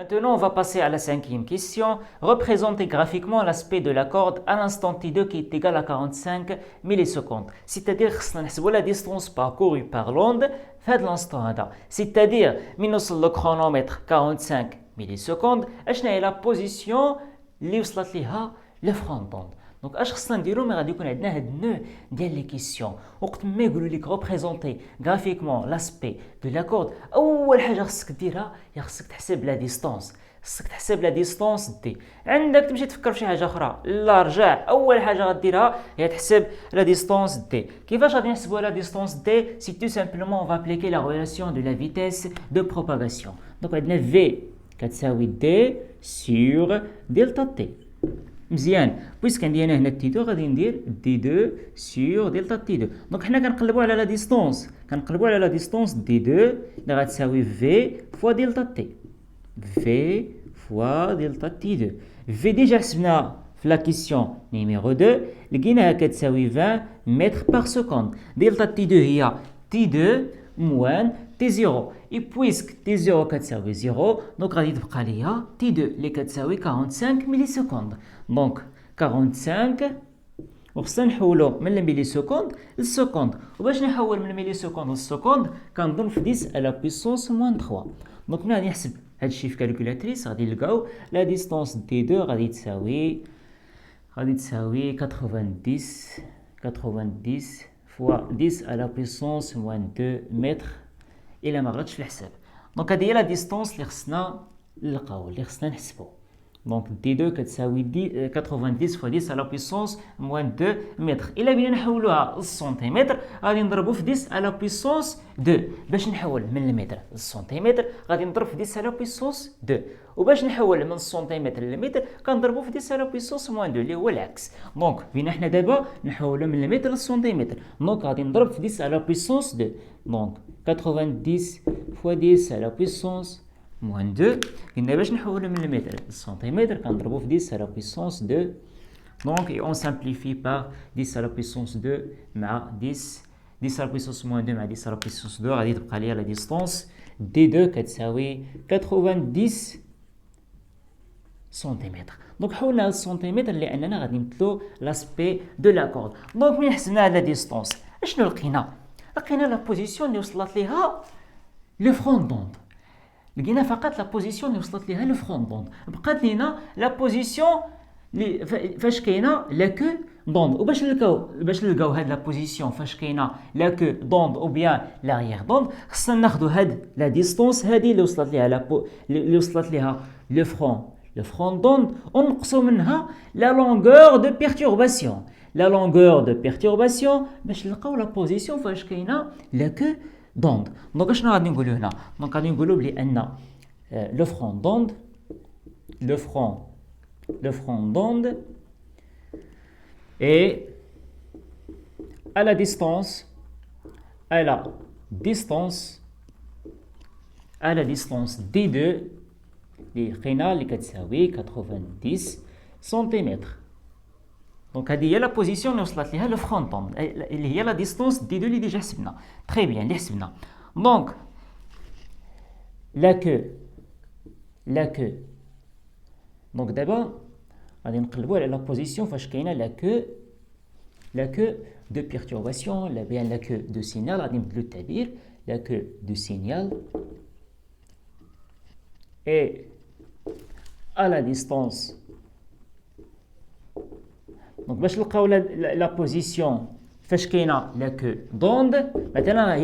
Maintenant, on va passer à la cinquième question. Représentez graphiquement l'aspect de la corde à l'instant t2 qui est égal à 45 millisecondes. C'est-à-dire que la distance parcourue par l'onde fait de l'instant. C'est-à-dire, le chronomètre 45 millisecondes, et la position اللي وصلت ليها الفرونت d'onde. Donc اش خصنا نديرو ملي غادي يكون عندنا هاد النوع ديال لي كيسيون وقت ما يقولوا لك ريبريزونتي غرافيكمون لاسبي دو لا كورد اول حاجه خصك ديرها هي خصك تحسب لا ديستونس خصك تحسب لا ديستونس دي عندك تمشي تفكر في شي حاجه اخرى لا رجع اول حاجه غديرها هي تحسب لا ديستونس دي كيفاش غادي نحسبوا لا ديستونس دي سي تو سامبلومون اون فابليكي لا ريلاسيون دو لا فيتيس دو بروباغاسيون دونك عندنا في كتساوي دي سور دلتا تي مزيان بويسك عندي انا هنا تي 2 غادي ندير دي 2 سور دلتا تي 2 دونك حنا كنقلبوا على لا ديستونس دي 2 اللي غتساوي في فوا دلتا تي في فوا دلتا تي 2 في ديجا حسبنا في لا كيسيون نيميرو 2 لقيناها كتساوي 20 متر بار سكوند دلتا تي 2 هي تي 2 موان تي 0 et puisque t0 كتساوي 0 donc غادي تبقى ليا t2 اللي كتساوي 45 مليسكوند دونك 45 وخصنا نحولو من المليسكوند للسكوند وباش نحول من المليسكوند للسكوند كنضرب في 10 على بويسونس موان 3 دونك ملي غادي نحسب هادشي في كالكولاتريس غادي نلقاو لا ديستونس t2 غادي تساوي 90 فوا 10 على بويسونس موان 2 متر إلا ما غلطش في الحساب دونك هذه هي لا ديستونس اللي خصنا نلقاو اللي خصنا نحسبو دونك دي 2 كتساوي 90 فوا 10 على بويسونس موان 2 متر إلا بغينا نحولوها للسنتيمتر غادي نضربو في 10 على بويسونس 2 باش نحول من المتر للسنتيمتر غادي نضرب في 10 على بويسونس 2 وباش نحول من السنتيمتر للمتر كنضربو في 10 على بويسونس موان 2 اللي هو العكس دونك بينا حنا دابا نحولو من المتر للسنتيمتر دونك غادي نضرب في 10 على بويسونس 2 دونك 90 فوا 10 على بويسونس موان 2 قلنا باش نحولو من المتر للسنتيمتر كنضربو في 10 على بويسونس 2 دونك اي اون سامبليفي بار 10 على بويسونس 2 مع 10 على بويسونس موان 2 مع 10 على بويسونس 2 غادي تبقى ليا لا ديستونس دي 2 كتساوي 90 سنتيمتر دونك حولنا للسنتيمتر لاننا غادي نمثلو لاسبي دو لا كورد دونك ملي حسبنا هاد لا ديستونس اشنو لقينا لا بوزيسيون اللي وصلت ليها لو فرون دوند لقينا فقط لا بوزيسيون اللي وصلت ليها لو فرون دوند بقات لينا لا بوزيسيون اللي فاش كاينه لا كو دوند وباش نلقاو هاد لا بوزيسيون فاش كاينه لا كو دوند او بيان لاريير دوند خصنا ناخذ هاد لا ديستونس هادي اللي وصلت ليها اللي وصلت ليها لو فرون دوند ونقصوا منها لا لونغور دو بيرتورباسيون باش نلقاو لا بوزيسيون فاش كاينه لا كو دوند دونك اشنو غادي نقولوا هنا دونك غادي نقولوا بلي ان لو فرون دوند est à la distance d2 اللي لقينا اللي كتساوي 90 سنتيمتر دونك هذه هي لا بوزيسيون اللي وصلت ليها لو فرون دوند اللي هي لا ديستونس دي 2 اللي ديجا حسبنا تري بيان اللي حسبنا دونك لا كو دونك دابا غادي نقلبوا على لا بوزيسيون فاش كاينه لا كو دو بيرتورباسيون لا بيان لا كو دو سينيال غادي نبدلو التعبير لا كو دو سينيال اي à la distance دونك باش نلقاو لا بوزيسيون فاش كاينه لا كو دوند مثلا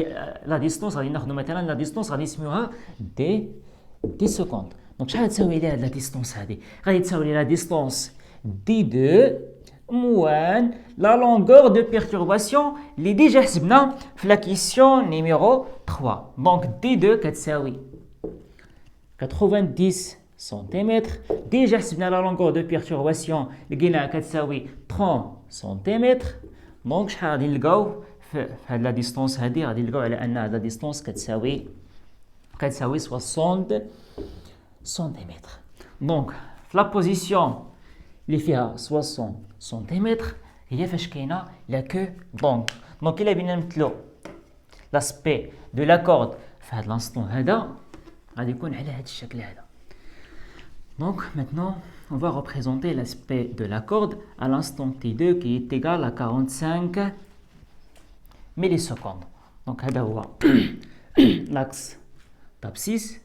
لا ديستونس غادي ناخذ مثلا لا ديستونس غادي نسميوها دي سكوند دونك شحال تساوي لي هاد لا ديستونس هادي غادي تساوي لي لا ديستونس دي 2 موان لا لونغور دو بيرتورباسيون اللي ديجا حسبنا في لا كيسيون نيميرو 3 دونك دي 2 كتساوي 90 سنتيمتر ديجا حسبنا لا لونغور دو بيرتورباسيون لقيناها كتساوي 30 سنتيمتر دونك شحال غادي نلقاو في هاد لا ديستونس هادي غادي نلقاو على ان هاد لا ديستونس كتساوي 60 سنتيمتر دونك في لا بوزيسيون اللي فيها 60 سنتيمتر هي فاش كاينه لا كو دونك الا بغينا نمثلو لاسبي دو لا كورد في هاد لانستون هذا غادي يكون على هاد الشكل هذا Donc maintenant, on va représenter l'aspect de la corde à l'instant t2 qui est égal à 45 millisecondes. Donc هذا هو l'axe d'abscisse,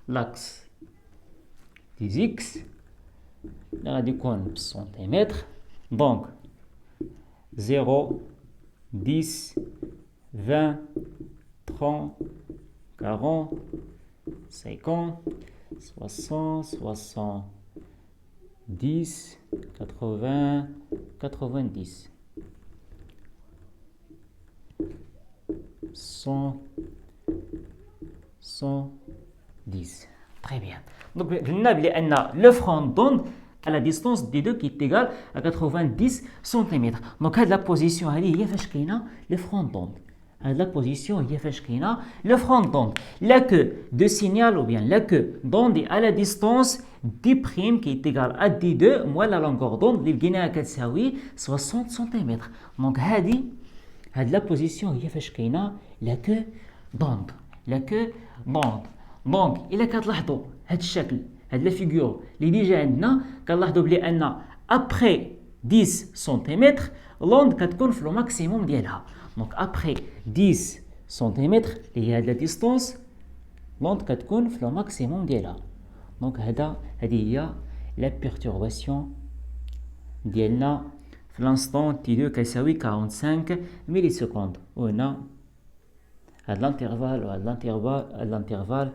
l'axe des x اللي غادي يكون بالسنتيمتر. Donc 0 10 20 30 40 50 60 70 80 90 100 110. Très bien. Donc, le front d'onde à la distance D2 qui est égale à 90 cm. Donc, la position est le front d'onde. La position est le front d'onde. La queue de signal ou bien la queue d'onde est à la distance D' qui est égale à D2 moins la longueur d'onde qui est 60 cm. Donc, la position est la queue d'onde. La queue d'onde. Donc, il a كتلاحظوا هذا الشكل هذه لا فيغور اللي ديجا عندنا كنلاحظوا بلي ان ابري 10 سنتيمتر لوند كتكون في لو ماكسيموم ديالها. دونك ابري 10 سنتيمتر اللي هي هاد لا ديستونس لوند كتكون في لو ماكسيموم ديالها. دونك هذه هي لا بيرتورباسيون ديالنا في لانستون تي 2 كيساوي 45 ملي سكوند. وهنا هاد الانترفال وهاد الانترفال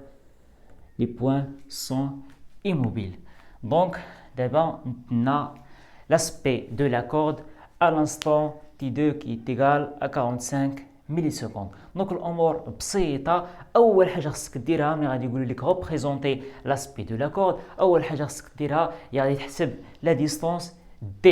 les points sont immobiles. Donc, d'abord, on a l'aspect de la corde à l'instant T2 qui est égal à 45 millisecondes. Donc, الأمور بسيطة. أول حاجة خصك ديرها ملي غادي يقولوا لك représenter l'aspect de la corde، أول حاجة خصك ديرها هي غادي تحسب la distance D،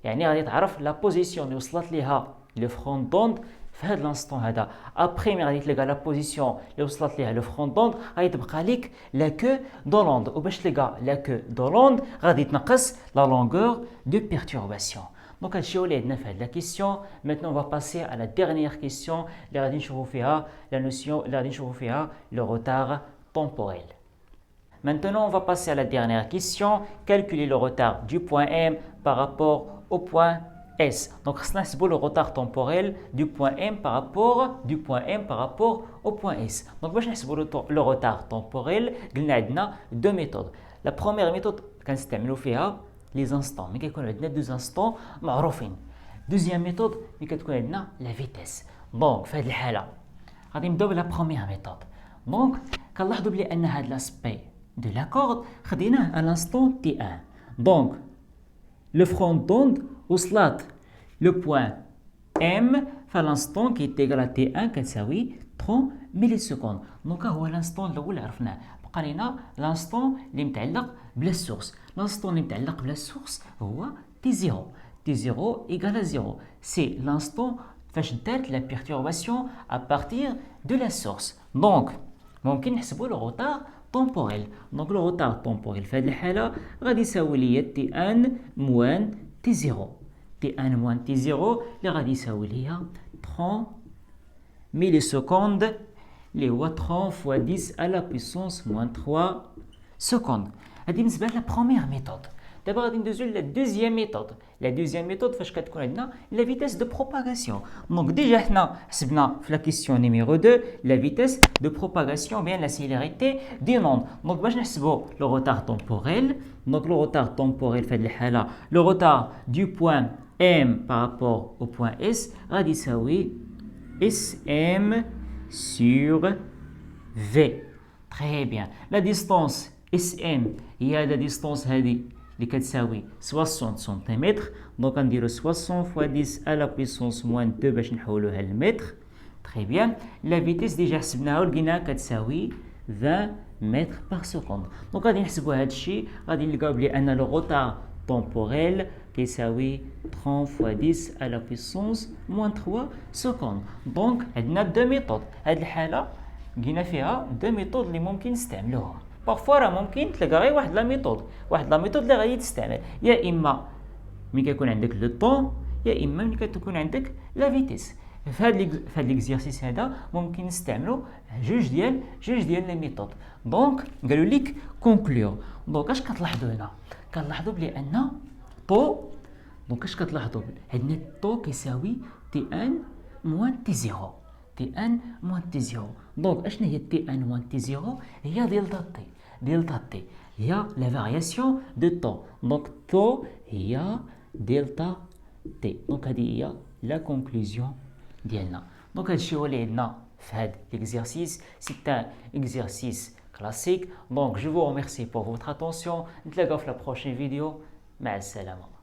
يعني غادي تعرف la position اللي وصلت ليها le front d'onde في هذا الانستون هذا. ابري مي غادي تلقى لا بوزيسيون اللي وصلت ليها لو فرون دوند غادي تبقى ليك لا كو دو لوند، وباش تلقى لا كو دو لوند غادي تنقص لا لونغور دو بيرتورباسيون. دونك هادشي هو اللي عندنا في هاد لا كيسيون. ميتنون فا باسي على لا ديرنيير كيسيون اللي غادي نشوفوا فيها لا نوسيون اللي غادي نشوفوا فيها لو روتار temporel. Maintenant, on va passer à la dernière question. Calculer le retard du point M par rapport au point S. Donc, c'est le retard temporel du point M par rapport au point S. Donc, le retard temporel, il y a deux méthodes. La première méthode, c'est les instants. Mais il y a deux instants معروفين. Deuxième méthode, il y a la vitesse. Donc, في هذه الحالة غادي نبداو بلا première méthode. Donc, كنلاحظوا بلي أن هذا l'aspect de la corde خديناه à l'instant T1. Donc, le front d'onde وصلت le point M في l'instant qui est égal à T1 كتساوي 30 millisecondes. دونك هو l'instant الأول اللي عرفناه. بقى لنا l'instant اللي متعلق بلا source. l'instant اللي متعلق بلا source هو T0. T0 égale à 0. C'est l'instant فاش دارت la perturbation à partir de la source. Donc ممكن نحسبوا le retard temporel. Donc le retard temporel في هذه الحالة غادي يساوي لي T1 موان T0. T1 moins T0 اللي غادي يساوي ليا 30 millisecondes اللي هو 30 fois 10 à la puissance moins 3 secondes. هذه بالنسبة لا première méthode. دابا غادي ندوزو لا deuxième méthode. La deuxième méthode فاش كتكون عندنا la vitesse de propagation. Donc déjà حنا حسبنا في la question numéro 2 la vitesse de propagation bien la célérité d'une onde. Donc باش نحسبوا le retard temporel. Donc le retard temporel في هذه الحالة le retard du point M par rapport au point S غادي يساوي SM sur V. Très bien. La distance SM هي la distance هذه اللي كتساوي 60 سنتيمتر. دونك غنديرو 60 fois 10 à la puissance moins 2 باش نحولوها للمتر. Très bien. La vitesse ديجا حسبناها ولقيناها كتساوي 20 متر par seconde. دونك غادي نحسبوا هذا الشيء غادي نلقاو بلي ان لو روتار temporel كيساوي 30 fois 10 à la puissance moins 3 secondes. دونك عندنا دو ميثود. هذه الحالة لقينا فيها دو ميثود اللي ممكن نستعملوها. بارفوا راه ممكن تلقى غير واحد لا ميثود اللي غادي تستعمل يا اما ملي كيكون عندك لو طون يا اما ملي كتكون عندك لا فيتيس. في هذا ليكزيرسيس هذا ممكن نستعملوا جوج ديال لي ميثود. دونك قالوا لك كونكلور. دونك اش كتلاحظوا هنا؟ كنلاحظوا بلي ان طو، دونك اش كتلاحظوا؟ عندنا طو كيساوي تي ان موان تي زيرو، تي ان موان تي زيرو. دونك اشنا هي تي ان موان تي زيرو؟ هي دلتا تي، دلتا تي هي لا فارياسيون دو طو. دونك طو هي دلتا تي. دونك هذه هي لا كونكلوزيون ديالنا. دونك هادشي هو اللي عندنا في هاد l'exercice. C'est un exercice classique. Donc je vous remercie pour votre attention. نتلاقاو في la prochaine vidéo. مع السلامة.